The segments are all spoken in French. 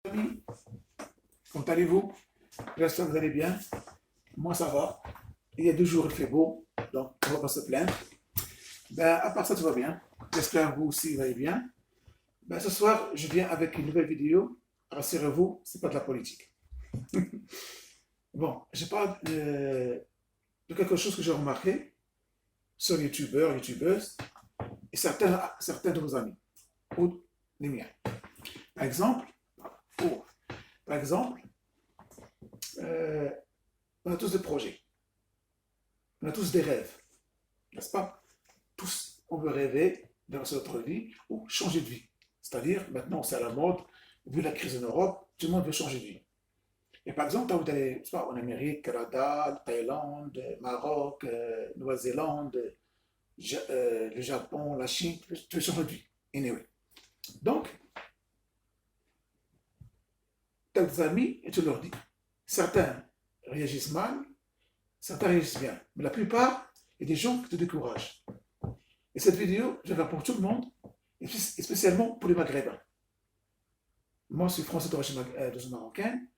Amis, comment allez-vous? J'espère que vous allez bien. Moi, ça va. Il y a 2 jours, il fait beau, donc on ne va pas se plaindre. À part ça, tout va bien. J'espère que vous aussi, vous allez bien. Ce soir, je viens avec une nouvelle vidéo. Rassurez-vous, c'est pas de la politique. Bon, je parle de quelque chose que j'ai remarqué sur YouTubeurs, YouTubeuses et certains de vos amis ou les miens. Par exemple, oh, par exemple, euh, on a tous des projets, on a tous des rêves, n'est-ce pas? Tous, on veut rêver dans notre vie ou changer de vie. C'est-à-dire, maintenant, c'est à la mode, vu la crise en Europe, tout le monde veut changer de vie. Et par exemple, vous allez en Amérique, Canada, Thaïlande, Maroc, Nouvelle-Zélande, le Japon, la Chine, tu veux changer de vie. Anyway. Donc, tu as des amis et tu leur dis. Certains réagissent mal, certains réagissent bien. Mais la plupart, il y a des gens qui te découragent. Et cette vidéo, je la pour tout le monde, et spécialement pour les Maghrébins. Moi, je suis français d'origine marocaine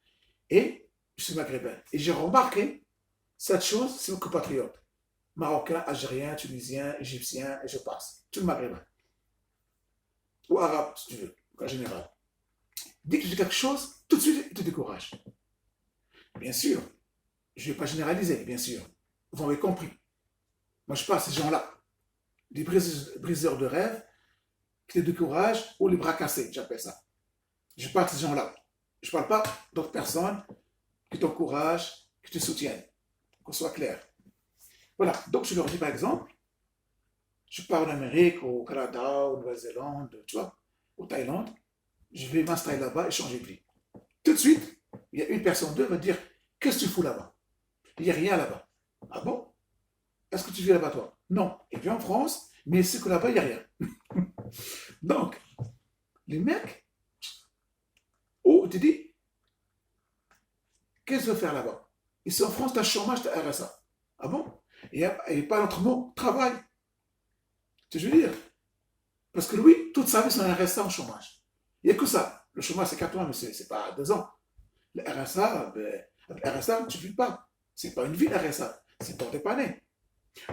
et je suis maghrébin. Et j'ai remarqué cette chose, c'est mes compatriotes. Marocains, Algériens, Tunisiens, Égyptiens, et je passe. Tout le Maghrébin. Ou Arabe, si tu veux, en général. Dès que je dis quelque chose, tout de suite, ils te découragent. Bien sûr, je ne vais pas généraliser, bien sûr. Vous avez compris. Moi, je parle à ces gens-là. Des briseurs de rêves qui te découragent ou les bras cassés, j'appelle ça. Je parle de ces gens-là. Je ne parle pas d'autres personnes qui t'encouragent, qui te soutiennent. Qu'on soit clair. Voilà. Donc, je leur dis par exemple, je pars en Amérique, au Canada, au Nouvelle-Zélande, tu vois, au Thaïlande. Je vais m'installer là-bas et changer de vie. Tout de suite, il y a une personne, deux, va dire, qu'est-ce que tu fous là-bas? Il n'y a rien là-bas. Ah bon? Est-ce que tu vis là-bas, toi? Non. Il vient en France, mais c'est que là-bas, il n'y a rien. Donc, les mecs, oh, tu dis, qu'est-ce que tu veux faire là-bas? Ici en France, tu as chômage, tu as RSA. Ah bon? Et pas notre mot, travail. Tu veux dire? Parce que lui, toute sa vie, c'est un RSA en chômage. Il n'y a que ça. Le chômage, c'est 4 mois, mais c'est pas 2 ans. Le RSA, avec RSA, tu ne vis pas. C'est pas une vie, RSA. C'est pour dépanner.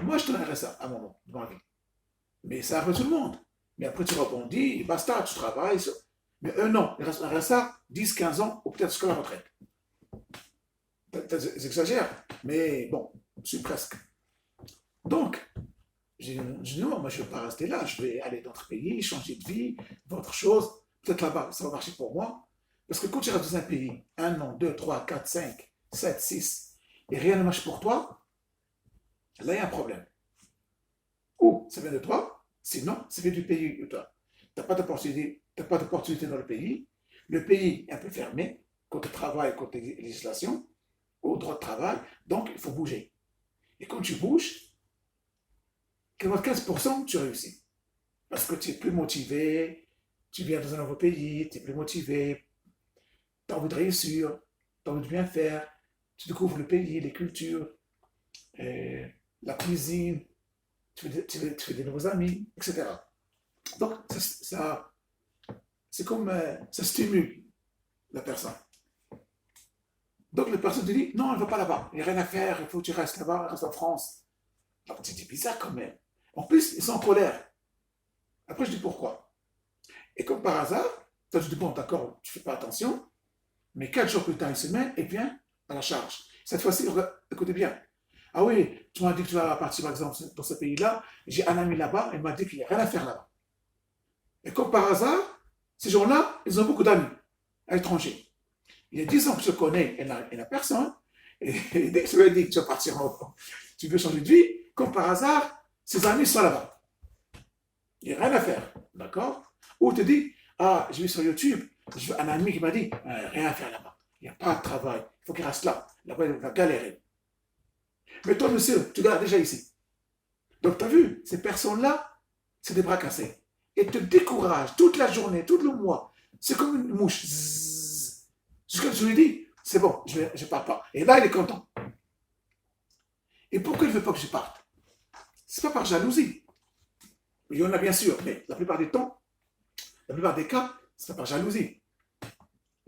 Moi, je te donne RSA à un moment de ma vie. Mais ça arrive à tout le monde. Mais après, tu rebondis, basta, tu travailles. Mais eux, non. Ils restent RSA 10, 15 ans, ou peut-être jusqu'à la retraite. J'exagère, mais bon, je suis presque. Donc, j'ai dit non, moi je ne vais pas rester là, je vais aller dans d'autres pays, changer de vie, voir autre chose. Peut-être là-bas, ça va marcher pour moi. Parce que quand tu restes dans un pays, 1 an, 2, 3, 4, 5, 7, 6, et rien ne marche pour toi, là il y a un problème. Ou ça vient de toi, sinon ça vient du pays de toi. Tu n'as pas d'opportunité dans le pays est un peu fermé, côté travail, côté législation, au droit de travail, donc il faut bouger. Et quand tu bouges, 95% tu réussis. Parce que tu es plus motivé, tu viens dans un nouveau pays, tu es plus motivé, tu as envie de réussir, tu as envie de bien faire, tu découvres le pays, les cultures, la cuisine, tu fais des nouveaux amis, etc. Donc, c'est comme ça stimule la personne. Donc, la personne te dit non, elle ne va pas là-bas, il n'y a rien à faire, il faut que tu restes là-bas, reste en France. Donc, c'est bizarre quand même. En plus, ils sont en colère. Après, je dis pourquoi. Et comme par hasard, toi, je dis bon, d'accord, tu ne fais pas attention, mais 4 jours plus tard, une semaine, et vient à la charge. Cette fois-ci, écoutez bien. Ah oui, tu m'as dit que tu vas partir, par exemple, dans ce pays-là. J'ai un ami là-bas, il m'a dit qu'il n'y a rien à faire là-bas. Et comme par hasard, ces gens-là, ils ont beaucoup d'amis à l'étranger. Il y a 10 ans que je connais, il n'y a personne. Et dès que je lui ai dit que tu vas partir, tu veux changer de vie, comme par hasard, ses amis sont là-bas. Il n'y a rien à faire, d'accord? Ou tu te dis, ah, je vais sur YouTube, je veux un ami qui m'a dit, rien à faire là-bas. Il n'y a pas de travail, il faut qu'il reste là. Là-bas, il va galérer. Mais toi, monsieur, tu galères déjà ici. Donc, tu as vu, ces personnes-là, c'est des bras cassés. Et te découragent toute la journée, tout le mois. C'est comme une mouche. Ce que je lui dis, c'est bon, je ne pars pas. Et là, il est content. Et pourquoi il ne veut pas que je parte? Ce n'est pas par jalousie. Il y en a bien sûr, mais la plupart du temps, la plupart des cas, c'est pas par jalousie.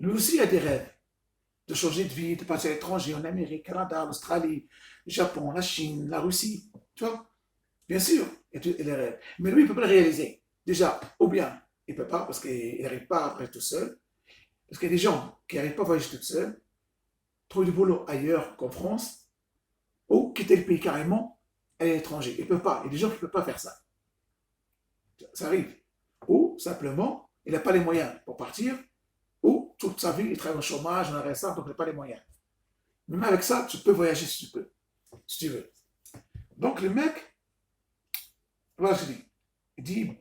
Lui aussi a des rêves de changer de vie, de partir à l'étranger, en Amérique, Canada, l'Australie, le Japon, la Chine, la Russie. Tu vois? Bien sûr, il a des rêves. Mais lui, il ne peut pas le réaliser. Déjà, ou bien, il ne peut pas parce qu'il n'arrive pas à faire tout seul. Parce qu'il y a des gens qui n'arrivent pas à voyager tout seuls, trouver du boulot ailleurs qu'en France, ou quitter le pays carrément à l'étranger. Il ne peut pas. Il y a des gens qui ne peuvent pas faire ça. Ça arrive. Ou simplement, il n'a pas les moyens pour partir, ou toute sa vie, il travaille au chômage, en RSA, donc il n'a pas les moyens. Même avec ça, tu peux voyager si tu peux, si tu veux. Donc le mec, voilà ce qu'il dit. Il dit,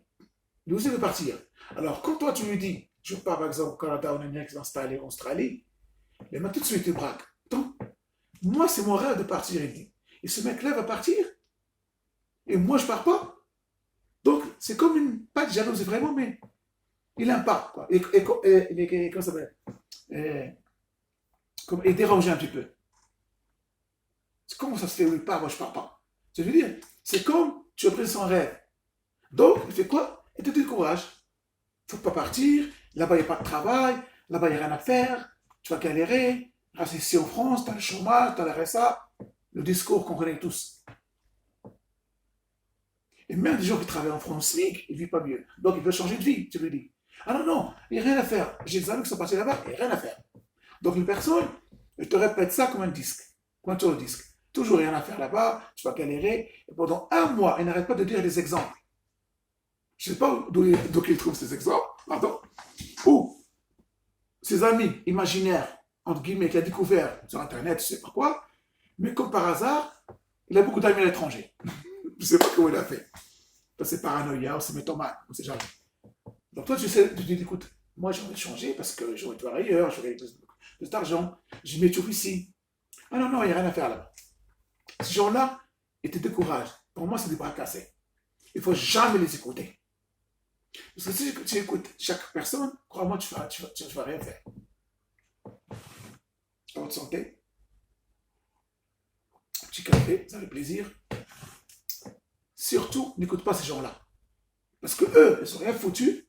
lui aussi veut partir. Alors quand toi tu lui dis, je pars par exemple au Canada, en Amérique, s'installer en Australie, mais tout de suite il braque. Donc, moi c'est mon rêve de partir, il dit. Et ce mec-là va partir, et moi je pars pas. Donc c'est comme une, pas de jalousie vraiment, mais il aime pas, quoi. Comment ça s'appelle? Il dérange un petit peu. Comment ça se fait où il part, moi je pars pas? Je veux dire, c'est comme tu as pris son rêve. Donc, il fait quoi? Il te décourage. Il ne faut pas partir, là-bas il n'y a pas de travail, là-bas il n'y a rien à faire, tu vas galérer, reste ici en France, tu as le chômage, tu as le RSA, le discours qu'on connaît tous. Et même des gens qui travaillent en France, ils ne vivent pas mieux. Donc ils veulent changer de vie, tu lui dis. Ah non, non, il n'y a rien à faire. J'ai des amis qui sont partis là-bas, il n'y a rien à faire. Donc une personne, je te répète ça comme un disque, comme un tour-disque. Toujours rien à faire là-bas, tu vas galérer. Et pendant un mois, il n'arrête pas de dire des exemples. Je ne sais pas d'où il trouve ces exemples, pardon. Ou ses amis imaginaires, entre guillemets, qu'il a découvert sur Internet, je ne sais pas quoi, mais comme par hasard, il a beaucoup d'amis à l'étranger. Je ne sais pas comment il a fait. C'est paranoïa, ou c'est mythomane, on ne sait jamais. Donc toi, tu te dis, écoute, moi j'ai envie de changer parce que j'aurais dû aller ailleurs, j'aurais plus d'argent, je mets tout ici. Ah non, non, il n'y a rien à faire là-bas. Ces gens-là, ils te découragent. Pour moi, c'est des bras cassés. Il ne faut jamais les écouter. Parce que si tu écoutes chaque personne, crois-moi, tu ne vas rien faire. À votre santé, un petit café, ça fait plaisir. Surtout, n'écoute pas ces gens-là. Parce que eux, ils ne sont rien foutus.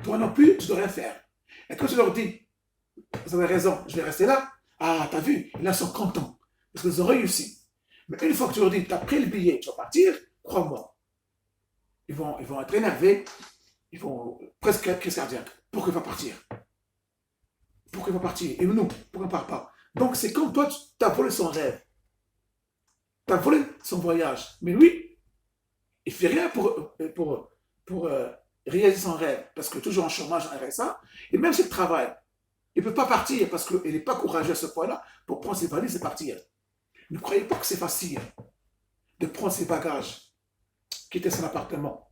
Toi non plus, tu ne dois rien faire. Et quand tu leur dis, vous avez raison, je vais rester là, ah, t'as vu, là, ils sont contents. Parce qu'ils ont réussi. Mais une fois que tu leur dis, tu as pris le billet, tu vas partir, crois-moi, ils vont être énervés, ils vont presque être crise cardiaque. Pourquoi il va partir? Pourquoi il va partir? Et nous, pourquoi on ne part pas? Donc c'est comme toi, tu as volé son rêve. Tu as volé son voyage. Mais lui, il ne fait rien pour réaliser son rêve. Parce que toujours en chômage, en RSA. Et même s'il travaille, il ne peut pas partir parce qu'il n'est pas courageux à ce point-là pour prendre ses valises et partir. Ne croyez pas que c'est facile de prendre ses bagages, quitter son appartement.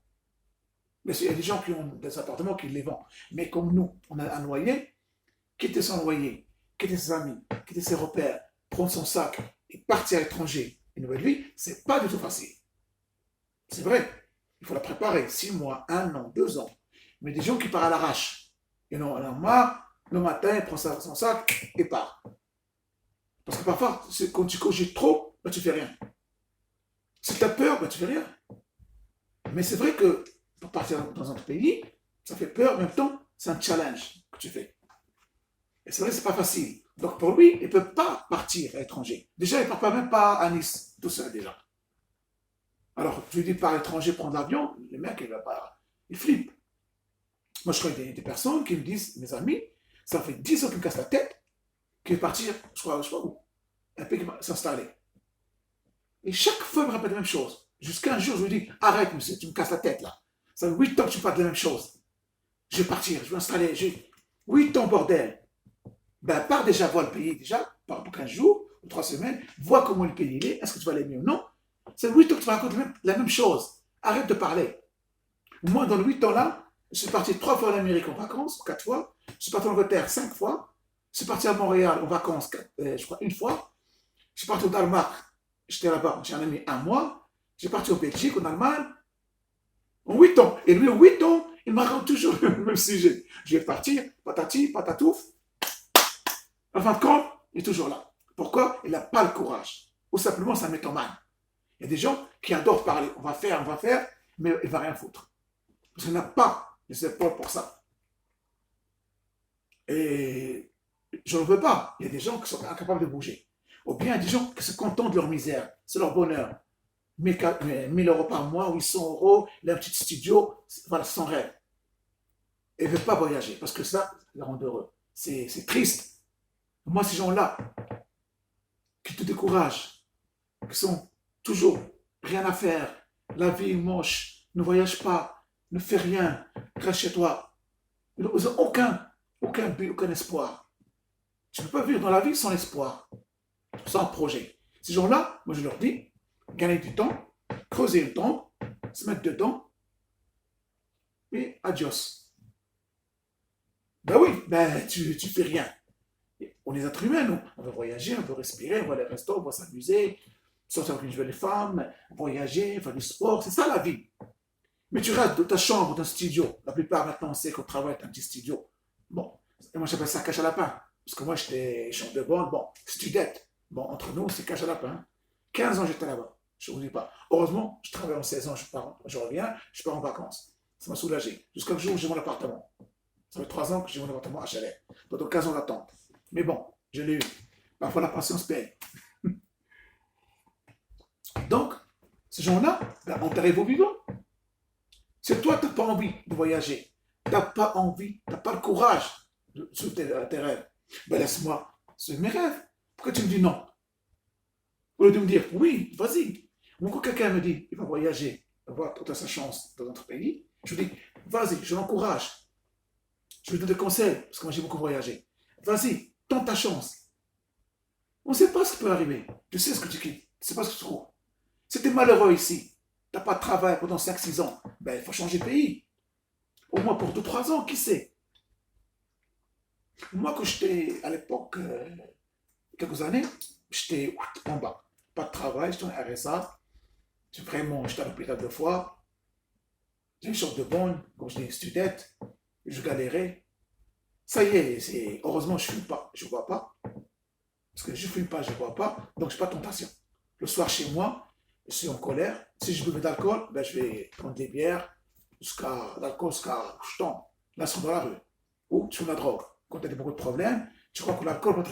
Mais il y a des gens qui ont des appartements qui les vendent. Mais comme nous, on a un loyer, quitter son loyer, quitter ses amis, quitter ses repères, prendre son sac et partir à l'étranger, une nouvelle vie, c'est pas du tout facile. C'est vrai, il faut la préparer 6 mois, 1 an, 2 ans. Mais des gens qui partent à l'arrache, ils en ont marre, le matin, il prend son sac et part. Parce que parfois, quand tu cogites trop, ben, tu ne fais rien. Si tu as peur, ben, tu ne fais rien. Mais c'est vrai que pour partir dans un autre pays, ça fait peur, en même temps, c'est un challenge que tu fais. Et c'est vrai que ce n'est pas facile. Donc pour lui, il ne peut pas partir à l'étranger. Déjà, il ne part même pas à Nice, tout seul déjà. Alors, tu lui dis par l'étranger, prendre l'avion, le mec, il va pas. Il flippe. Moi, je connais des personnes qui me disent, mes amis, ça fait 10 ans qu'il me casse la tête, qu'il va partir, je crois où, un pays qui va s'installer. Et chaque fois, il me répète la même chose. Jusqu'à un jour, je lui dis, arrête, monsieur, tu me casses la tête là. Ça fait 8 ans que tu parles de la même chose. Je vais partir, je vais m'installer. 8 ans, bordel. Ben, pars déjà voir le pays, déjà, par 15 jours ou 3 semaines, vois comment le pays il est, est-ce que tu vas l'aimer ou non. C'est 8 ans que tu me racontes la même chose. Arrête de parler. Moi, dans les 8 ans-là, je suis parti 3 fois en Amérique en vacances, 4 fois. Je suis parti en Angleterre 5 fois. Je suis parti à Montréal en vacances, je crois, 1 fois. Je suis parti au Danemark. J'étais là-bas, j'ai un ami 1 mois. J'ai parti en Belgique, en Allemagne. En 8 ans. Et lui, en 8 ans, il me raconte toujours le même sujet. Je vais partir, patati, patatouf. En fin de compte, il est toujours là. Pourquoi? Il n'a pas le courage. Ou simplement, c'est un mythomane. Il y a des gens qui adorent parler. On va faire, mais il ne va rien foutre. Parce qu'il n'a pas les épaules pour ça. Et je ne veux pas. Il y a des gens qui sont incapables de bouger. Ou bien des gens qui se contentent de leur misère. C'est leur bonheur. 1000 euros par mois, 800 euros, un petit studio, voilà, c'est son rêve. Et ne veut pas voyager, parce que ça les rend heureux. C'est triste. Moi, ces gens-là, qui te découragent, qui sont toujours rien à faire, la vie est moche, ne voyage pas, ne fais rien, reste chez toi. Ils n'ont aucun but, aucun espoir. Tu ne peux pas vivre dans la vie sans espoir, sans projet. Ces gens-là, moi je leur dis, gagner du temps, creuser le temps, se mettre dedans, et adios. Ben oui, ben tu fais rien. On est êtres humains, nous. On veut voyager, on veut respirer, on va aller au resto, on va s'amuser, sortir avec une jolie femme, voyager, faire du sport, c'est ça la vie. Mais tu restes dans ta chambre, dans un studio. La plupart maintenant, on sait qu'on travaille dans un petit studio. Bon, moi j'appelle ça cache à lapin. Parce que moi j'étais chambre de bonne, bon, studette. Bon, entre nous, c'est cache à lapin. 15 ans j'étais là-bas. Je ne vous dis pas. Heureusement, je travaille en 16 ans, je reviens, je pars en vacances. Ça m'a soulagé. Jusqu'à le jour où j'ai mon appartement. Ça fait 3 ans que j'ai mon appartement HLM. Donc 15 ans d'attente. Mais bon, je l'ai eu. Parfois la patience paye. Donc, ces gens-là, ben, enterrez vos vivants. Si toi, tu n'as pas envie de voyager, tu n'as pas envie, tu n'as pas le courage de suivre tes rêves, ben laisse-moi suivre mes rêves. Pourquoi tu me dis non? Au lieu de me dire oui, vas-y. Ou quand quelqu'un me dit il va voyager, avoir toute sa chance dans notre pays, je lui dis vas-y, je l'encourage. Je lui donne des conseils, parce que moi j'ai beaucoup voyagé. Vas-y, tente ta chance. On ne sait pas ce qui peut arriver. Tu sais ce que tu quittes, tu ne sais pas ce que tu trouves. Si tu es malheureux ici, tu n'as pas de travail pendant 5-6 ans, ben, il faut changer de pays. Au moins pour 2-3 ans, qui sait? Moi, quand j'étais à l'époque, quelques années, j'étais en bas. Pas de travail, j'étais en RSA. J'étais à l'hôpital 2 fois. J'ai une sorte de bonne, quand j'étais studette, je galérais. Ça y est, heureusement, je ne fume pas, je ne bois pas. Parce que je ne fume pas, je ne bois pas, donc je n'ai pas de tentation. Le soir, chez moi, je suis en colère. Si je buvais d'alcool, ben, je vais prendre des bières jusqu'à je tombe. Là, je suis dans la rue. Ou tu fumes la drogue. Quand tu as beaucoup de problèmes, tu crois que l'alcool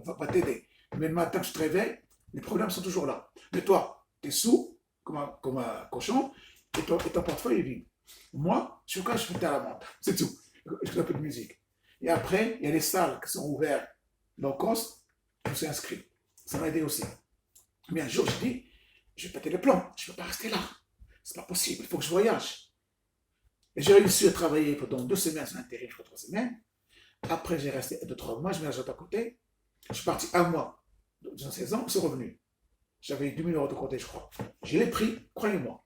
va t'aider. Mais le matin que tu te réveilles, les problèmes sont toujours là. Mais toi, tu es sous, comme un cochon, et ton portefeuille est vide. Moi, je suis quand je fais à la menthe. C'est tout. Je fais un peu de musique. Et après, il y a les salles qui sont ouvertes low cost. Je me suis inscrit. Ça m'a aidé aussi. Mais un jour, je dis, je vais péter les plombs. Je ne peux pas rester là. C'est pas possible. Il faut que je voyage. Et j'ai réussi à travailler pendant 2 semaines sur l'intérim, je crois 3 semaines. Après, j'ai resté 2-3 mois. Je me suis à côté. Je suis parti 1 mois dans 16 ans. Je suis revenu. J'avais 2000 euros de côté, je crois. Je l'ai pris, croyez-moi.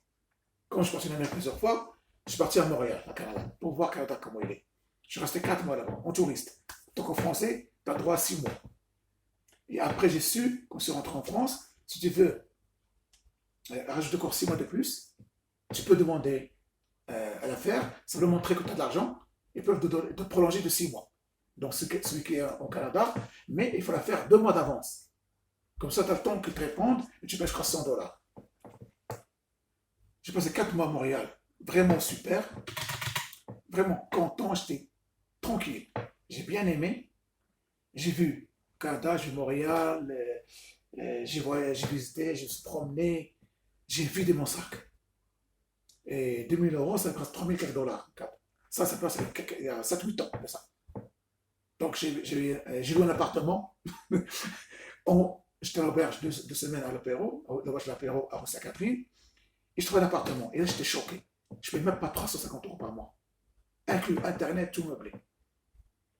Quand je suis parti en Amérique plusieurs fois, je suis parti à Montréal, à Canada, pour voir Canada comment il est. Je suis resté 4 mois là-bas, en touriste. En tant qu'en français, tu as droit à 6 mois. Et après, j'ai su, quand je suis rentré en France, si tu veux rajouter encore 6 mois de plus, tu peux demander à l'affaire, ça veut montrer que tu as de l'argent, ils peuvent te prolonger de 6 mois. Donc, celui qui est au Canada, mais il faut la faire 2 mois d'avance. Comme ça, tu as le temps qu'ils te répondent et tu payes, je crois, 100 $. J'ai passé 4 mois à Montréal, vraiment super, vraiment content, j'étais tranquille. J'ai bien aimé, j'ai vu Canada, j'ai vu Montréal, j'ai visité, je me suis promené, j'ai vidé mon sac. Et 2000 euros, ça me passe 3000 $. Ça passe il y a 7-8 ans de ça. Donc j'ai loué un appartement. J'étais en auberge 2 semaines à l'apéro, l'auberge de l'apéro à Sainte-Catherine, et je trouvais un appartement. Et là, j'étais choqué. Je ne payais même pas 350 € par mois. Inclus Internet, tout meublé.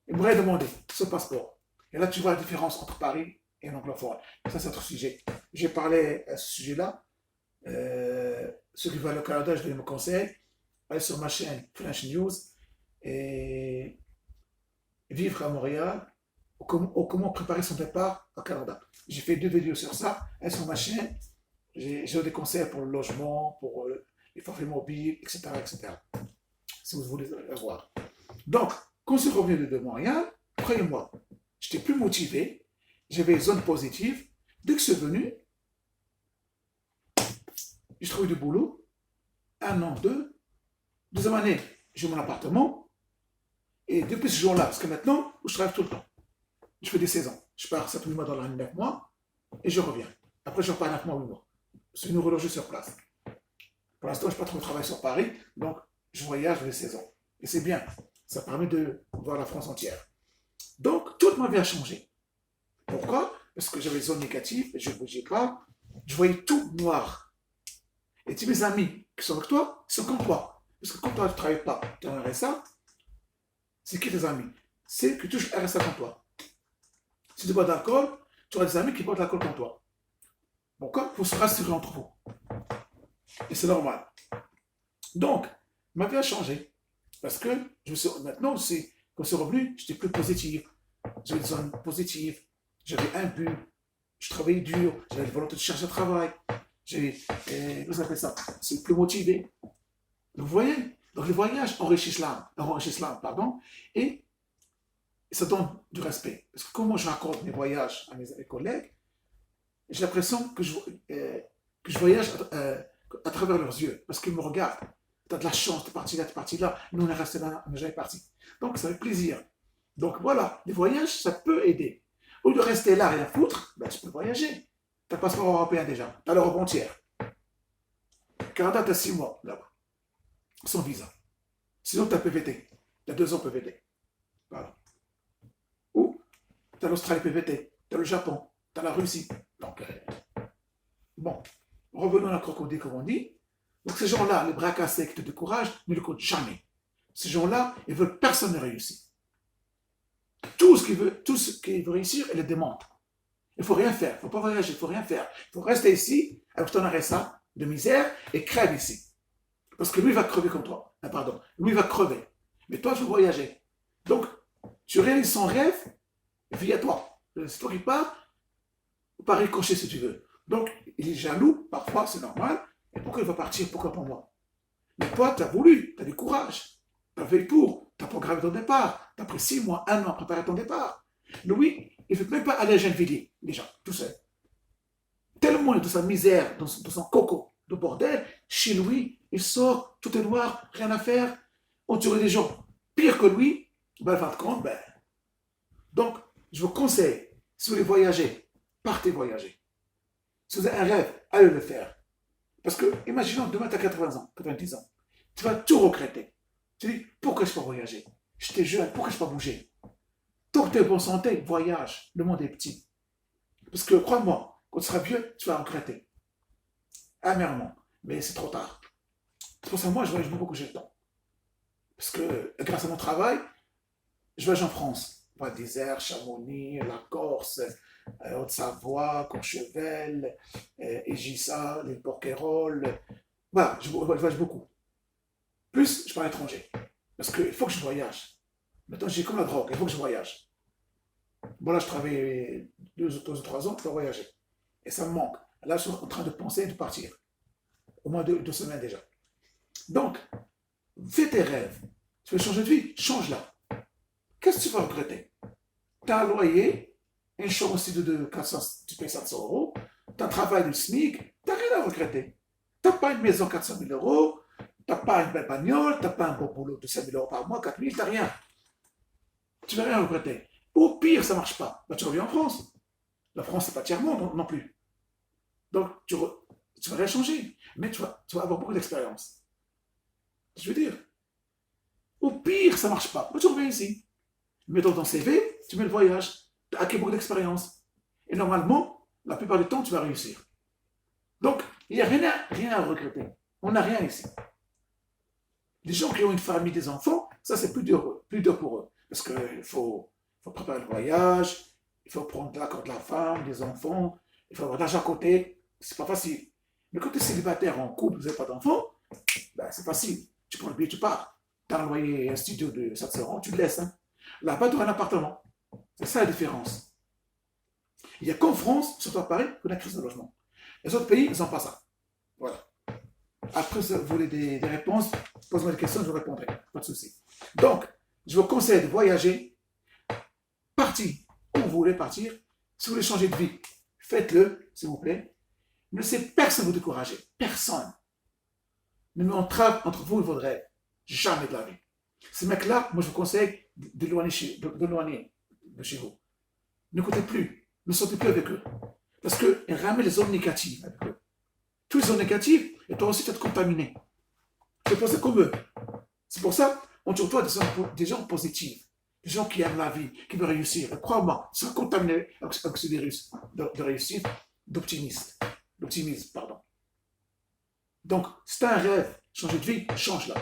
Il m'aurait demandé ce passeport. Et là, tu vois la différence entre Paris et un anglophone. Ça, c'est un autre sujet. J'ai parlé à ce sujet-là. Ceux qui veulent au Canada, je donne mon conseil. Allez sur ma chaîne French News et vivre à Montréal, ou comment préparer son départ au Canada. J'ai fait 2 vidéos sur ça. Elles sont sur ma chaîne. J'ai des conseils pour le logement, pour les forfaits mobiles, etc., etc. Si vous voulez le voir. Donc, quand je suis revenu de Montréal, croyez-moi, j'étais plus motivé, j'avais une zone positive. Dès que je suis venu, j'ai trouvé du boulot, 1 an, 2. Deuxième année, j'ai mon appartement. Et depuis ce jour-là, parce que maintenant, je travaille tout le temps. je fais des saisons. Je pars 7 8 mois dans l'année, 9 mois, et je reviens. Après, je repars 9 mois, 8 mois. C'est une reloger sur place. Pour l'instant, je n'ai pas trop de travail sur Paris, donc je voyage les saisons. Et c'est bien. Ça permet de voir la France entière. Donc, toute ma vie a changé. Pourquoi? Parce que j'avais des zones négatives, je ne bougeais pas, je voyais tout noir. Et tous mes amis qui sont avec toi, sont comme toi. Parce que quand toi, tu ne travailles pas, tu as un RSA, c'est qui tes amis? C'est que tu touches RSA comme toi. Si tu bois d'alcool, tu auras des amis qui boivent de l'alcool comme toi. Pourquoi? Il faut se rassurer entre vous. Et c'est normal. Donc, ma vie a changé. Parce que maintenant, quand c'est revenu, j'étais plus positif. J'avais des zones positives. J'avais un but. Je travaillais dur. J'avais la volonté de chercher un travail. Vous appelez ça? C'est plus motivé. Vous voyez? Donc les voyages enrichissent l'âme, et ça donne du respect. Parce que comment je raconte mes voyages à mes collègues, j'ai l'impression que je voyage à travers leurs yeux, parce qu'ils me regardent. Tu as de la chance, tu es parti là, nous on est resté là, on n'est jamais parti. Donc ça fait plaisir. Donc voilà, les voyages, ça peut aider. Au lieu de rester là, rien foutre, ben, tu peux voyager. Tu as le passeport européen déjà, tu as l'Europe entière. Canada, tu as 6 mois là-bas, sans visa. Sinon, tu as PVT, tu as 2 ans PVT. Voilà. Ou tu as l'Australie PVT, tu as le Japon, tu as la Russie. Donc, bon, revenons à la crocodile, comme on dit. Donc ces gens-là, les bras cassés qui te découragent, ne le comptent jamais. Ces gens-là, ils veulent personne ne réussir. Tout ce qu'ils veulent réussir, ils le demandent. Il ne faut rien faire, il ne faut pas voyager, il ne faut rien faire. Il faut rester ici, avec ton RSA de misère, et crève ici. Parce que lui va crever comme toi. Ah, pardon, lui va crever. Mais toi, tu veux voyager. Donc, tu réalises son rêve, et puis à toi. C'est toi qui pars, par ricochet si tu veux. Donc, il est jaloux, parfois, c'est normal. Et pourquoi il va partir? Pourquoi pas moi? Mais toi, tu as voulu, tu as du courage. Tu as fait le pour, tu as programmé ton départ. Tu as pris 6 mois, 1 an à préparer ton départ. Lui, il ne veut même pas aller à Gennevilliers, déjà, tout seul. Tellement de sa misère, dans son coco de bordel, chez lui, il sort, tout est noir, rien à faire, entouré des gens pire que lui, ben, fin de compte, ben. Donc, je vous conseille, si vous voulez voyager, partez voyager. Si vous avez un rêve, allez le faire. Parce que, imaginons, demain tu as 80 ans, 90 ans, tu vas tout regretter. Tu dis, pourquoi je ne peux pas voyager? J'étais jeune, pourquoi je ne peux pas bouger? Tant que tu es en bonne santé, voyage, le monde est petit. Parce que, crois-moi, quand tu seras vieux, tu vas regretter. Amèrement. Mais c'est trop tard. C'est pour ça que moi, je voyage beaucoup quand j'ai le temps. Parce que, grâce à mon travail, je voyage en France. Val d'Isère, Chamonix, la Corse, Haute-Savoie, Courchevel, Égissa, les Porquerolles. Voilà, je voyage beaucoup. Plus, je pars à l'étranger. Parce qu'il faut que je voyage. Maintenant, j'ai comme la drogue, il faut que je voyage. Bon, là, je travaille 2 ou 3 ans pour voyager. Et ça me manque. Là, je suis en train de penser de partir. Au moins 2 semaines déjà. Donc, fais tes rêves. Tu veux changer de vie? Change-la. Qu'est-ce que tu vas regretter? Tu as un loyer, une chambre aussi de 400, tu payes 700 euros, tu as un travail de SMIC, tu n'as rien à regretter. Tu n'as pas une maison 400 000 euros, tu n'as pas une belle bagnole, tu n'as pas un bon boulot de 5 000 euros par mois, 4 000, tu n'as rien. Tu ne vas rien regretter. Au pire, ça ne marche pas. Ben, tu reviens en France. La France, ce n'est pas tiers-monde non plus. Donc, tu vas rien changer. Mais tu vas avoir beaucoup d'expérience. Je veux dire, au pire, ça ne marche pas. Ben, tu reviens ici. Mets dans ton CV, tu mets le voyage. Tu as acquis beaucoup d'expérience. Et normalement, la plupart du temps, tu vas réussir. Donc, il n'y a rien à regretter. On n'a rien ici. Les gens qui ont une famille, des enfants, ça c'est plus dur pour eux. Parce qu'il faut préparer le voyage, il faut prendre l'accord de la femme, des enfants, il faut avoir de l'argent à côté. C'est pas facile. Mais quand tu es célibataire en couple, vous n'avez pas d'enfants, ben, c'est facile. Tu prends le billet, tu pars. Tu as un loyer, un studio de 700 euros, tu le laisses. Hein. Là-bas, tu auras un appartement. C'est ça la différence. Il n'y a qu'en France, surtout à Paris, qu'on a la crise de logement. Les autres pays, ils n'ont pas ça. Voilà. Après, si vous voulez des réponses, posez-moi des questions, je vous répondrai. Pas de souci. Donc, je vous conseille de voyager, partir où vous voulez partir. Si vous voulez changer de vie, faites-le, s'il vous plaît. Ne laissez personne vous décourager. Personne. Ne met entrave entre vous et votre rêve. Jamais de la vie. Ces mecs-là, moi, je vous conseille d'éloigner de chez vous. N'écoutez plus, ne sortez plus avec eux. Parce qu'ils ramènent les zones négatives avec eux. Toutes les zones négatives, et toi aussi, tu vas te contaminer. Tu vas penser comme eux. C'est pour ça qu'on te retrouve des gens positifs, des gens qui aiment la vie, qui veulent réussir. Et crois-moi, tu seras contaminé avec ce virus de réussite, d'optimisme, pardon. Donc, si tu as un rêve, changer de vie, change-la.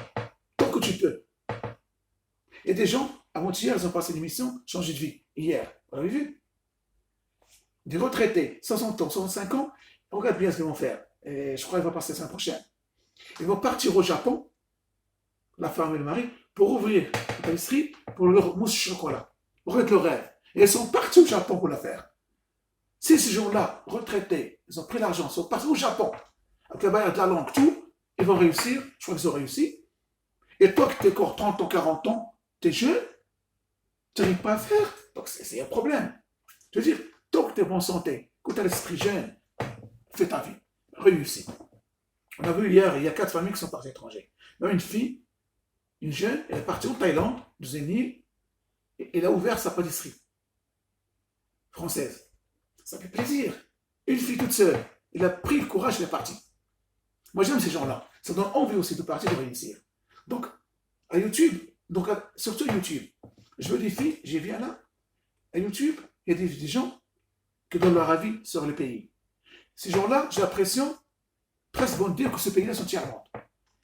Tant que tu peux. Et des gens, avant-hier, ils ont passé une émission, changer de vie. Hier, vous avez vu? Des retraités, 60 ans, 65 ans, regarde bien ce qu'ils vont faire. Et je crois qu'ils vont passer la semaine prochaine. Ils vont partir au Japon, la femme et le mari, pour ouvrir une pâtisserie pour leur mousse chocolat. Regarde le rêve. Et ils sont partis au Japon pour le faire. Si ces gens-là, retraités, ils ont pris l'argent, ils sont partis au Japon, avec la barrière de la langue, tout, ils vont réussir, je crois qu'ils ont réussi. Et toi qui t'es encore 30 ans, 40 ans, t'es jeune, tu n'arrives pas à faire. Donc c'est un problème. Je veux dire, tant que tu es en bonne santé, que tu as l'esprit jeune, fais ta vie, réussis. On a vu hier, il y a 4 familles qui sont parties à l'étranger. Il y a une fille, une jeune, elle est partie en Thaïlande, dans une île, et elle a ouvert sa pâtisserie française. Ça fait plaisir. Une fille toute seule, elle a pris le courage, elle est partie. Moi j'aime ces gens-là. Ça donne envie aussi de partir, de réussir. Donc, à YouTube, surtout YouTube, je veux des filles, j'ai vu là, à YouTube, il y a des gens qui donnent leur avis sur le pays. Ces gens-là, j'ai l'impression, presque vont dire que ce pays-là sont tiers-monde.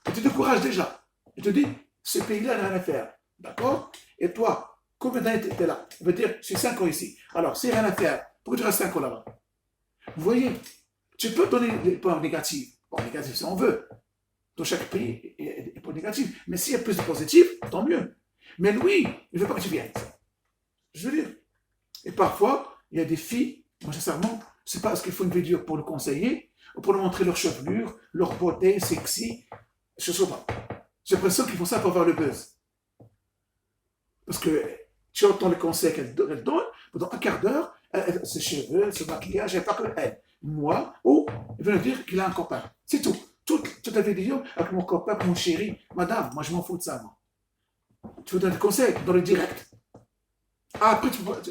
Et tu te décourages déjà. Et tu te dis, ce pays-là n'a rien à faire. D'accord? Et toi, combien d'années tu es là? On veut dire, je suis 5 ans ici. Alors, c'est rien à faire. Pourquoi tu restes 5 ans là-bas? Vous voyez, tu peux donner des points négatifs. Bon, négatifs si on veut. Dans chaque pays, il y a des points négatifs. Mais s'il y a plus de positifs, tant mieux. Mais lui, il ne veut pas que tu viennes. Je veux dire. Et parfois, il y a des filles, moi sincèrement, c'est parce qu'il faut une vidéo pour le conseiller, ou pour lui montrer leur chevelure, leur beauté, sexy. Je ne sais pas. J'ai l'impression qu'ils font ça pour avoir le buzz. Parce que tu entends les conseils qu'elle donne, pendant un quart d'heure, ses cheveux, ce maquillage, elle parle que elle. Moi, ou il veut lui dire qu'il a un copain. C'est tout. Toute la vidéo avec mon copain, mon chéri. Madame, moi je m'en fous de ça, moi. Tu veux donner des conseils dans le direct. Ah, après, tu parles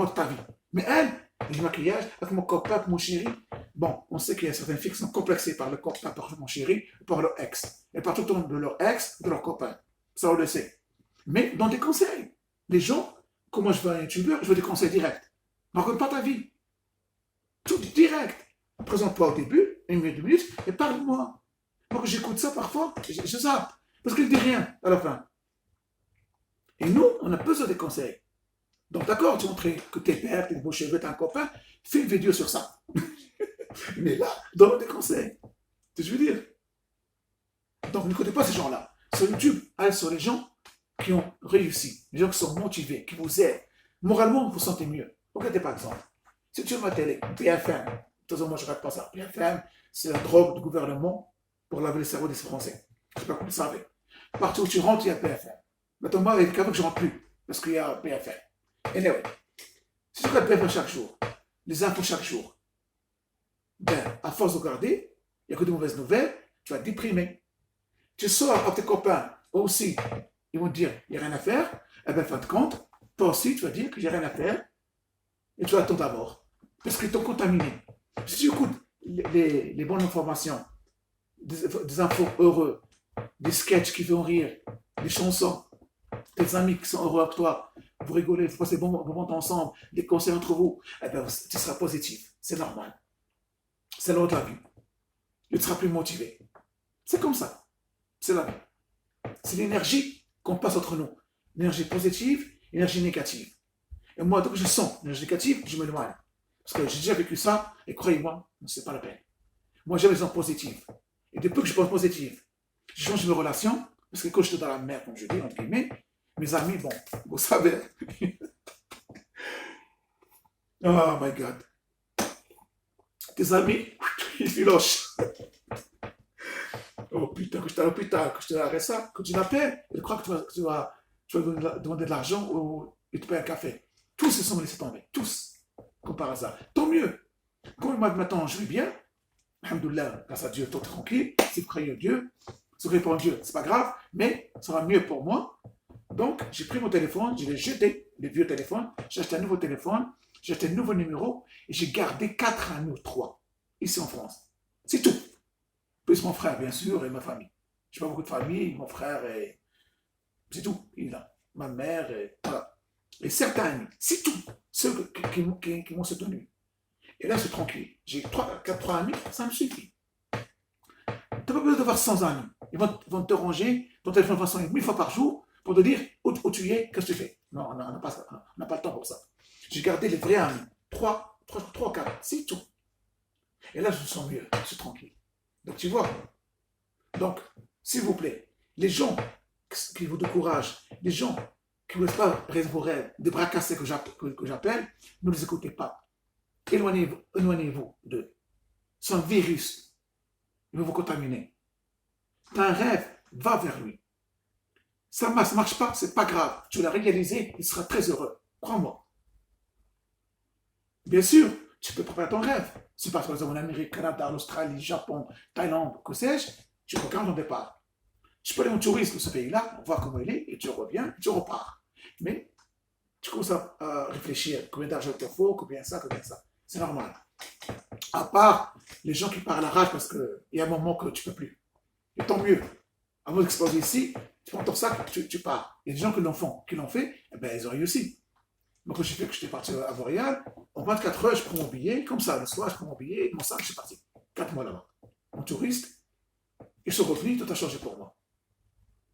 de ta vie. Mais elle, le maquillage, avec mon copain, avec mon chéri. Bon, on sait qu'il y a certaines filles qui sont complexées par le copain, par mon chéri, par leur ex. Et par tout le temps de leur ex, de leur copain. Ça, on le sait. Mais dans des conseils. Les gens, comme moi je veux un youtubeur, je veux des conseils directs. Ne raconte pas ta vie. Tout direct. Présente-toi au début, 1 minute, 2 minutes, et parle-moi. Moi, quand j'écoute ça parfois, je zappe. Parce qu'il ne dit rien à la fin. Et nous, on a besoin des conseils. Donc d'accord, tu montres que t'es père, tes beaux cheveux, t'as un copain, fais une vidéo sur ça. Mais là, donne des conseils. C'est ce que je veux dire. Donc n'écoutez pas ces gens-là. Sur YouTube, allez sur les gens qui ont réussi, les gens qui sont motivés, qui vous aident. Moralement, vous vous sentez mieux. Regardez par exemple, si tu vois ma télé, BFM, de toute façon moi je ne regarde pas ça, BFM, c'est la drogue du gouvernement pour laver le cerveau des Français. Je ne sais pas comment vous le savez. Partout où tu rentres, il y a BFM. Maintenant moi, avec le que je ne rentre plus, parce qu'il y a BFM. Anyway, si tu regardes BFM chaque jour, les infos chaque jour, ben, à force de regarder, il n'y a que de mauvaises nouvelles, tu vas te déprimer. Tu sors avec tes copains aussi, ils vont te dire, il n'y a rien à faire, et bien, fin de compte, toi aussi, tu vas dire qu'il n'y a rien à faire, et tu vas attendre la mort. Parce qu'ils t'ont contaminé. Si tu écoutes les bonnes informations, des infos heureux, des sketchs qui font rire, des chansons, tes amis qui sont heureux avec toi, vous rigolez, vous passez bon moment ensemble, des conseils entre vous, eh bien, tu seras positif. C'est normal. C'est l'ordre de la vie. Tu seras plus motivé. C'est comme ça. C'est la vie. C'est l'énergie qu'on passe entre nous. L'énergie positive, l'énergie négative. Et moi, dès que je sens l'énergie négative, je m'éloigne. Parce que j'ai déjà vécu ça, et croyez-moi, c'est pas la peine. Moi, j'aime les gens positifs. Et depuis que je pense positif, je change mes relations, parce que quand j'étais dans la mer, comme je dis, entre guillemets, mes amis, bon, vous savez. Oh my God. Tes amis, ils filochent. Oh putain, que j'étais à l'hôpital, que je te l'arrête ça, que tu l'appelles, ils croient que tu vas demander de l'argent ou il te paye un café. Tous se sont laissés tomber, tous, comme par hasard. Tant mieux. Comme moi maintenant je vis bien, alhamdoulilah, grâce à Dieu, tout est tranquille. Si vous croyez en Dieu, si vous croyez pas en Dieu, c'est pas grave, mais ça va mieux pour moi. Donc, j'ai pris mon téléphone, je l'ai jeté, les vieux téléphones, j'ai acheté un nouveau téléphone, J'ai acheté un nouveau numéro et j'ai gardé 4 amis ou 3 ici en France. C'est tout. Plus mon frère, bien sûr, et ma famille. Je n'ai pas beaucoup de famille, mon frère, et c'est tout. Il est là. Ma mère, et voilà. Et certains amis, c'est tout. Ceux qui m'ont soutenu. Et là, c'est tranquille. J'ai 3 amis, ça me suffit. Tu n'as pas besoin d'avoir 100 amis. Ils vont te ranger, ton téléphone va sonner 1000 fois par jour pour te dire où tu es, qu'est-ce que tu fais. Non, on n'a pas le temps pour ça. J'ai gardé les vrais amis. 3, 4, c'est tout. Et là, je me sens mieux, je suis tranquille. Donc, tu vois. Donc, s'il vous plaît, les gens qui vous découragent, les gens qui ne laissent pas réaliser vos rêves, des bras cassés que j'appelle, ne les écoutez pas. Éloignez-vous d'eux. C'est un virus. Il va vous contaminer. Tu as un rêve, va vers lui. Ça ne marche pas, c'est pas grave. Tu l'as réalisé, il sera très heureux. Crois-moi. Bien sûr, tu peux préparer ton rêve. Si par exemple en Amérique, Canada, Australie, Japon, Thaïlande, que sais-je, tu regardes ton départ. Tu peux aller en tourisme dans ce pays-là, voir comment il est, et tu reviens, et tu repars. Mais tu commences à réfléchir, combien d'argent il te faut, combien ça. C'est normal. À part les gens qui partent à la rage parce qu'il y a un moment que tu ne peux plus. Et tant mieux. Avant d'exploser ici, tu prends ton sac, tu pars. Il y a des gens qui l'ont fait, eh ben, ils ont réussi. Donc, j'ai fait que j'étais parti à Montréal. En 24 heures, je prends mon billet. Comme ça, le soir, je prends mon billet, mon sac, je suis parti. 4 mois là-bas. En touriste, ils sont revenus, tout a changé pour moi.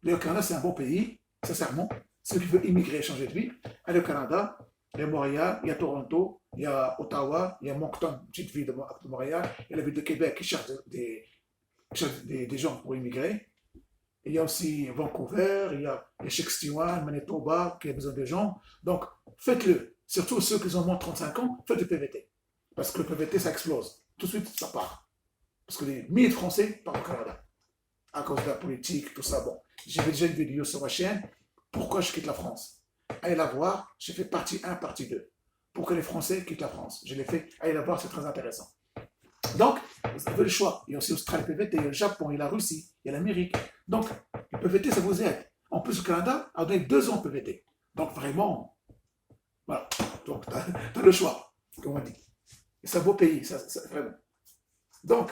Le Canada, c'est un bon pays, sincèrement. Ceux qui veulent immigrer, changer de vie, allez au Canada. Il y a Montréal, il y a Toronto, il y a Ottawa, il y a Moncton, une petite ville de Montréal. Il y a la ville de Québec qui cherche des gens pour immigrer. Il y a aussi Vancouver, il y a Saskatchewan, Manitoba, qui a besoin de gens. Donc, faites-le. Surtout ceux qui ont moins de 35 ans, faites du PVT. Parce que le PVT, ça explose. Tout de suite, ça part. Parce que les milliers de Français partent au Canada. À cause de la politique, tout ça. Bon, j'ai déjà une vidéo sur ma chaîne. Pourquoi je quitte la France? Allez la voir. J'ai fait partie 1, partie 2. Pourquoi les Français quittent la France? Je l'ai fait. Allez la voir, c'est très intéressant. Donc, vous avez le choix. Il y a aussi l'Australie PVT, il y a le Japon, il y a la Russie, il y a l'Amérique. Donc, le PVT, ça vous aide. En plus, le Canada a donné 2 ans de PVT. Donc, vraiment, voilà. Donc, tu as le choix, comme on dit. Et c'est un beau pays, ça, vraiment. Donc,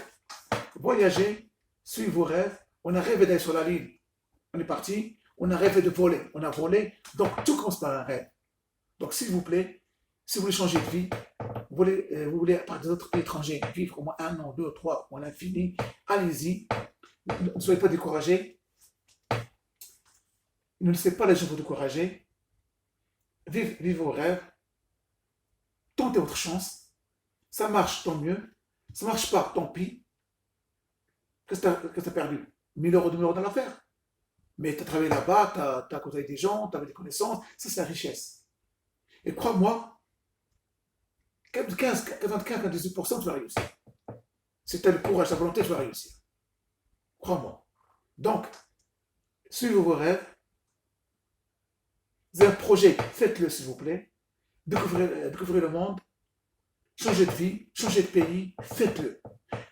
voyagez, suivez vos rêves. On a rêvé d'aller sur la Lune. On est parti. On a rêvé de voler. On a volé. Donc, tout commence par un rêve. Donc, s'il vous plaît, si vous voulez changer de vie, vous voulez par des autres étrangers, vivre au moins 1 an, 2, 3, ou à l'infini, allez-y. Ne soyez pas découragés. Ne laissez pas les gens vous décourager. Vivez vos rêves. Tentez votre chance. Ça marche, tant mieux. Ça ne marche pas, tant pis. Qu'est-ce que tu as perdu? 1000 euros, 2000 euros dans l'affaire. Mais tu as travaillé là-bas, tu as côtoyé des gens, tu avais des connaissances. Ça, c'est la richesse. Et crois-moi, 95-98%, tu vas réussir. Si tu as le courage, la volonté, tu vas réussir. Crois-moi. Donc, suivez vos rêves. Vous avez un projet, faites-le s'il vous plaît. Découvrez le monde. Changez de vie, changez de pays, faites-le.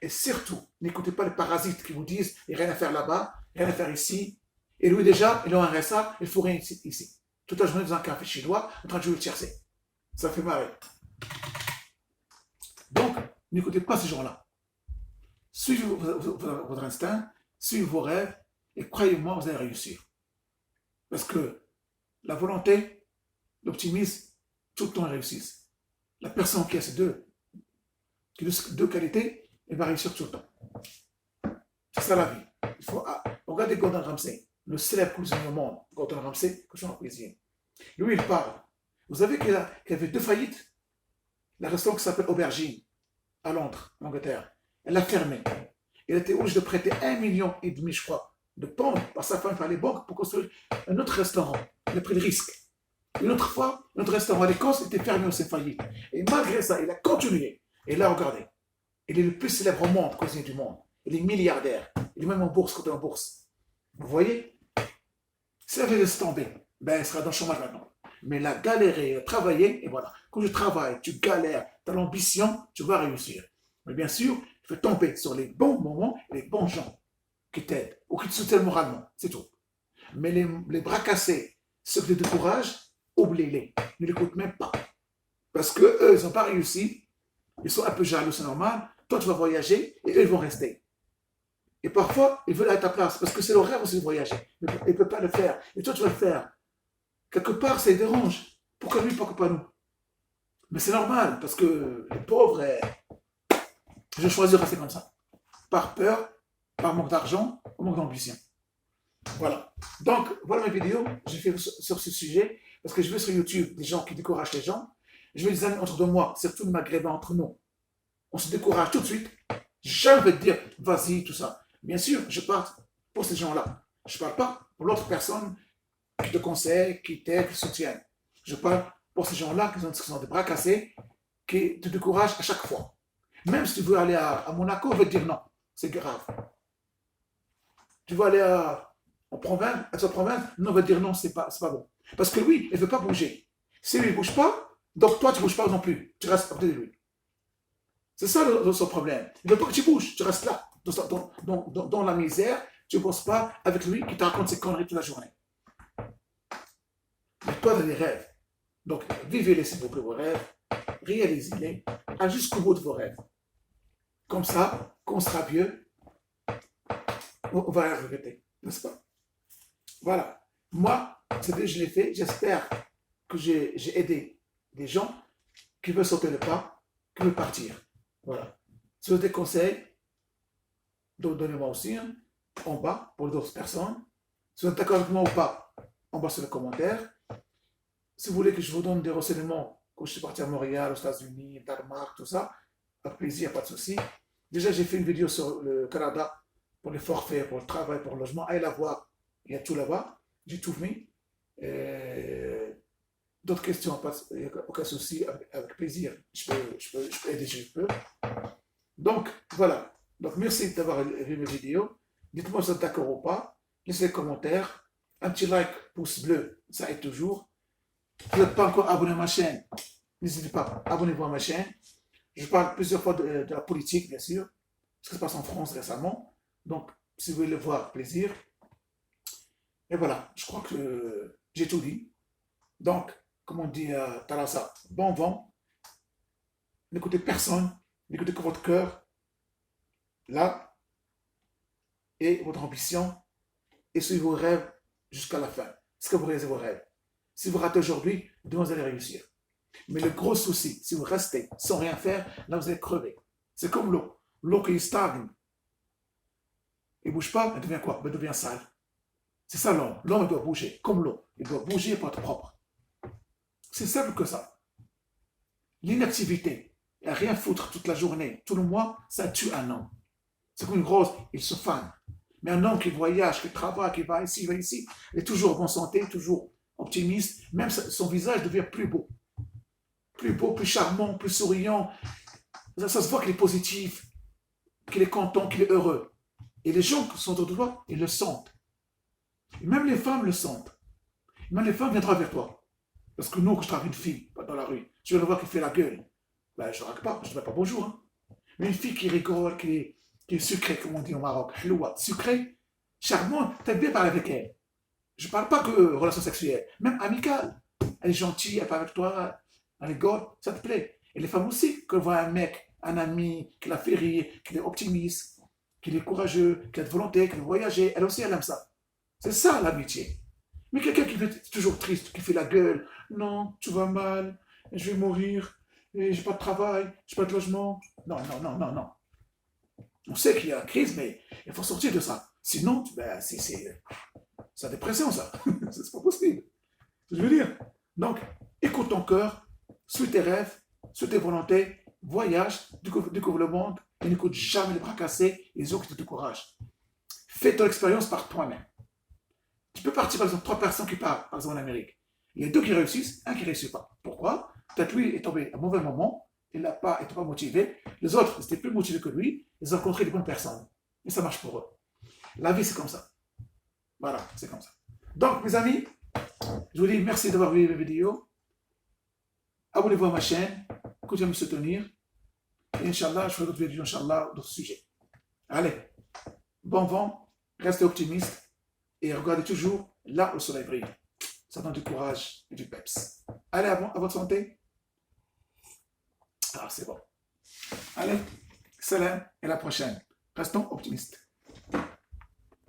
Et surtout, n'écoutez pas les parasites qui vous disent il n'y a rien à faire là-bas, rien à faire ici. Et lui déjà, il a un RSA, il ne faut rien ici. Toute la journée dans un café chinois, en train de jouer le tiercé. Ça fait marrer. Donc, n'écoutez pas ces gens-là. Suivez votre instinct, suivez vos rêves, et croyez-moi, vous allez réussir. Parce que la volonté, l'optimisme, tout le temps réussissent. La personne qui a ces deux qualités, elle va réussir tout le temps. C'est ça la vie. Il faut regardez Gordon Ramsay, le célèbre cuisinier au monde, Gordon Ramsay, cochon en cuisine. Lui, il parle. Vous savez qu'il y avait 2 faillites. La restaurant qui s'appelle Aubergine, à Londres, en Angleterre. Elle a fermé. Il était obligé de prêter 1,5 million, je crois, de pounds par sa femme par les banques pour construire un autre restaurant. Il a pris le risque. Une autre fois, notre restaurant à l'Écosse était fermé au failli. Et malgré ça, il a continué. Et là, regardez, il est le plus célèbre au monde, cuisinier du monde. Il est milliardaire. Il est même en bourse, côté en bourse. Vous voyez? Si elle avait laissé tomber, ben, il sera dans le chômage maintenant. Mais il a galéré, il a travaillé, et voilà. Quand tu travailles, tu galères, tu as l'ambition, tu vas réussir. Mais bien sûr, il faut tomber sur les bons moments et les bons gens qui t'aident ou qui te soutiennent moralement. C'est tout. Mais les bras cassés, ceux qui te découragent, oubliez-les. Ne l'écoute même pas. Parce qu'eux, ils n'ont pas réussi. Ils sont un peu jaloux, c'est normal. Toi, tu vas voyager et eux, ils vont rester. Et parfois, ils veulent être à ta place parce que c'est leur rêve aussi de voyager. Mais ils ne peuvent pas le faire. Et toi, tu vas le faire. Quelque part, ça les dérange. Pourquoi lui, pourquoi pas nous? Mais c'est normal parce que les pauvres, je choisis de rester comme ça. Par peur, par manque d'argent, par manque d'ambition. Voilà. Donc, voilà ma vidéo. J'ai fait sur ce sujet parce que je veux sur YouTube des gens qui découragent les gens. Je veux des amis entre moi, surtout le maghrébin entre nous. On se décourage tout de suite. Jamais vais te dire, vas-y, tout ça. Bien sûr, je parle pour ces gens-là. Je ne parle pas pour l'autre personne qui te conseille, qui t'aide, qui te soutient. Je parle pour ces gens-là qui sont des bras cassés, qui te découragent à chaque fois. Même si tu veux aller à Monaco, on va te dire non, c'est grave. Tu veux aller en province, à sa province, non, on va te dire non, c'est pas bon. Parce que lui, il ne veut pas bouger. Si lui ne bouge pas, donc toi, tu ne bouges pas non plus. Tu restes à côté de lui. C'est ça son problème. Il ne veut pas que tu bouges, tu restes là, dans la misère, tu ne bosses pas avec lui qui te raconte ses conneries toute la journée. Mais toi, tu as des rêves. Donc, vivez-les, s'il vous plaît, vos rêves, réalisez-les, allez jusqu'au bout de vos rêves. Comme ça, quand on sera vieux, on va les regretter, n'est-ce pas? Voilà. Moi, je l'ai fait, j'espère que j'ai aidé des gens qui veulent sauter le pas, qui veulent partir. Voilà. Si vous avez des conseils, donnez-moi aussi en bas pour d'autres personnes. Si vous êtes d'accord avec moi ou pas, en bas sur les commentaires. Si vous voulez que je vous donne des renseignements, quand je suis parti à Montréal, aux États-Unis, Danemark, tout ça, avec plaisir, pas de souci. Déjà, j'ai fait une vidéo sur le Canada pour les forfaits, pour le travail, pour le logement. Allez la voir, il y a tout là-bas. J'ai tout mis. D'autres questions, aucun souci, avec plaisir. Je peux aider, je peux. Donc, voilà. Donc, merci d'avoir vu mes vidéos. Dites-moi si vous êtes d'accord ou pas. Laissez des commentaires. Un petit like, pouce bleu, ça aide toujours. Si vous n'êtes pas encore abonné à ma chaîne, n'hésitez pas, abonnez-vous à ma chaîne. Je parle plusieurs fois de la politique, bien sûr, ce qui se passe en France récemment. Donc, si vous voulez le voir, plaisir. Et voilà, je crois que j'ai tout dit. Donc, comme on dit à Talassa, bon vent. N'écoutez personne, n'écoutez que votre cœur, là, et votre ambition, et suivez vos rêves jusqu'à la fin. Est-ce que vous réalisez vos rêves? Si vous ratez aujourd'hui, demain vous allez réussir. Mais le gros souci, si vous restez sans rien faire, là vous allez crever. C'est comme l'eau. L'eau qui stagne, elle ne bouge pas, elle devient quoi? Elle devient sale. C'est ça l'homme. L'homme doit bouger, comme l'eau. Il doit bouger pour être propre. C'est simple que ça. L'inactivité, et rien foutre toute la journée, tout le mois, ça tue un homme. C'est comme une grosse, il se fane. Mais un homme qui voyage, qui travaille, qui va ici, il est toujours en bonne santé, toujours optimiste. Même son visage devient plus beau, plus charmant, plus souriant. Ça se voit qu'il est positif, qu'il est content, qu'il est heureux. Et les gens qui sont autour de toi, ils le sentent. Et même les femmes le sentent. Et même les femmes viendront vers toi. Parce que nous, quand je travaille une fille dans la rue, je vais le voir qui fait la gueule. Ben, je ne drague pas, je ne dis pas bonjour. Hein. Mais une fille qui rigole, qui est sucrée, comme on dit au Maroc, hloua, sucrée, charmante, t'aimes bien parler avec elle. Je ne parle pas que relation sexuelle, même amicale. Elle est gentille, elle parle avec toi, elle rigole, ça te plaît. Et les femmes aussi, quand elles voient un mec, un ami, qui la fait rire, qui est optimiste, qui est courageux, qui a de volonté, qui veut voyager, elle aussi, elle aime ça. C'est ça l'amitié. Mais quelqu'un qui est toujours triste, qui fait la gueule, non, tu vas mal, je vais mourir, et j'ai pas de travail, j'ai pas de logement. Non. On sait qu'il y a une crise, mais il faut sortir de ça. Sinon, ben, c'est la dépression, ça. C'est pas possible. C'est ce que je veux dire. Donc, écoute ton cœur, suis tes rêves, suis tes volontés, voyage, découvre le monde, et n'écoute jamais les bras cassés et les autres qui te découragent. Fais ton expérience par toi-même. Tu peux partir, par exemple, 3 personnes qui partent, par exemple, en Amérique. Il y a 2 qui réussissent, un qui ne réussit pas. Pourquoi? Peut-être lui est tombé à un mauvais moment, il n'a pas été motivé. Les autres, ils étaient plus motivés que lui, ils ont rencontré des bonnes personnes. Et ça marche pour eux. La vie, c'est comme ça. Voilà, c'est comme ça. Donc, mes amis, je vous dis merci d'avoir vu mes vidéos. Abonnez-vous à ma chaîne, continuez à me soutenir. Et Inch'Allah, je ferai d'autres vidéos, Inch'Allah, d'autres sujets. Allez, bon vent, restez optimistes. Et regardez toujours là où le soleil brille. Ça donne du courage et du peps. Allez, à votre santé. Ah, c'est bon. Allez, salam, et à la prochaine. Restons optimistes.